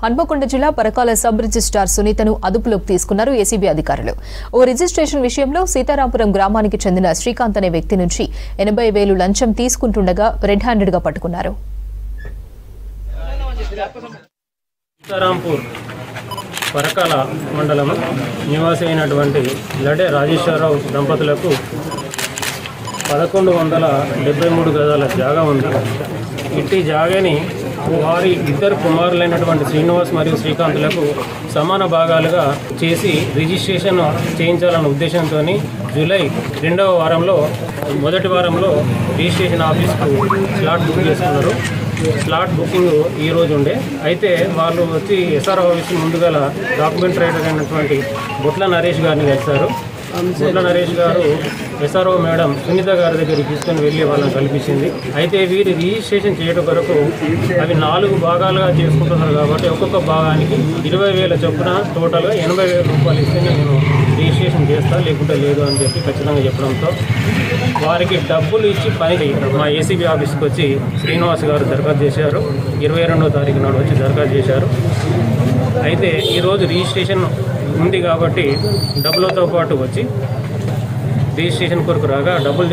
హన్మకొండ జిల్లా Parakala sub registrar సునీతను అదుపులోకి తీసుకున్నారు ఏసీబీ అధికారులు. ఓ రిజిస్ట్రేషన్ విషయంలో సీతారాంపురం గ్రామానికి చెందిన శ్రీకాంత్ అనే వ్యక్తి నుంచి 80,000 లంచం తీసుకుంటుండగా రెడ్ హ్యాండెడ్ గా పట్టుకున్నారు. సీతారాంపూర్ పరకాల మండలం నివాసి అయినటువంటి లడే రాజేశ్వరరావు దంపతులకు 1173 గజాల జాగా ఉంది. ఇట్టి జాగాని వారి ఇద్దరు కుమారులైనటువంటి శ్రీనివాస్ మరియు శ్రీకాంత్లకు సమాన భాగాలుగా చేసి రిజిస్ట్రేషన్ చేయించాలన్న ఉద్దేశంతో జూలై 2వ వారంలో మొదటి వారంలో రిజిస్ట్రేషన్ ఆఫీస్కు స్లాట్ బుక్ చేసుకున్నారు. స్లాట్ బుకింగ్ ఈ రోజు ఉండే అయితే వాళ్ళు వచ్చి ఎస్ఆర్ ఆఫీస్ ముందుగల డాక్యుమెంట్ రైటర్ అయినటువంటి బొట్ల నరేష్ గారిని కలిశారు. బొట్ల నరేష్ గారు ఎస్ఆర్ఓ మేడం సునీత గారి దగ్గరికి తీసుకొని వెళ్ళి వాళ్ళని కల్పించింది. అయితే వీరి రిజిస్ట్రేషన్ చేయడం కొరకు అవి 4 భాగాలుగా చేసుకుంటున్నారు కాబట్టి ఒక్కొక్క భాగానికి 20,000 చొప్పున టోటల్గా 80,000 రూపాయలు ఇస్తే నేను రిజిస్ట్రేషన్ చేస్తాను, లేకుంటే లేదు అని చెప్పి ఖచ్చితంగా చెప్పడంతో వారికి డబ్బులు ఇచ్చి పని మా ఏసీబీ ఆఫీస్కి వచ్చి శ్రీనివాస్ గారు దరఖాస్తు చేశారు. 22వ తారీఖు నాడు వచ్చి దరఖాస్తు చేశారు. అయితే ఈరోజు రిజిస్ట్రేషన్ ఉంది కాబట్టి డబ్బులతో పాటు వచ్చి రిజిస్ట్రేషన్ కొరకు రాగా డబ్బులు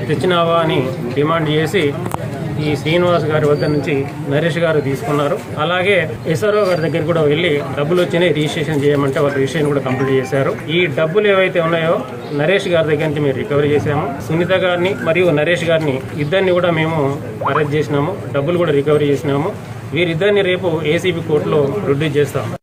తెచ్చినావా అని డిమాండ్ చేసి ఈ శ్రీనివాస్ గారి వద్ద నుంచి నరేష్ గారు తీసుకున్నారు. అలాగే ఎస్ఆర్ఓ గారి దగ్గర కూడా వెళ్ళి డబ్బులు వచ్చినాయి రిజిస్ట్రేషన్ చేయమంటే వాళ్ళు రిజిస్ట్రేషన్ కూడా కంప్లీట్ చేశారు. ఈ డబ్బులు ఏవైతే ఉన్నాయో నరేష్ గారి దగ్గర నుంచి మేము రికవరీ చేశాము. సునీత గారిని మరియు నరేష్ గారిని ఇద్దరిని కూడా మేము అరెస్ట్ చేసినాము. డబ్బులు కూడా రికవరీ చేసినాము. వీరిద్దరిని రేపు ఏసీబీ కోర్టులో ప్రొడ్యూస్ చేస్తాము.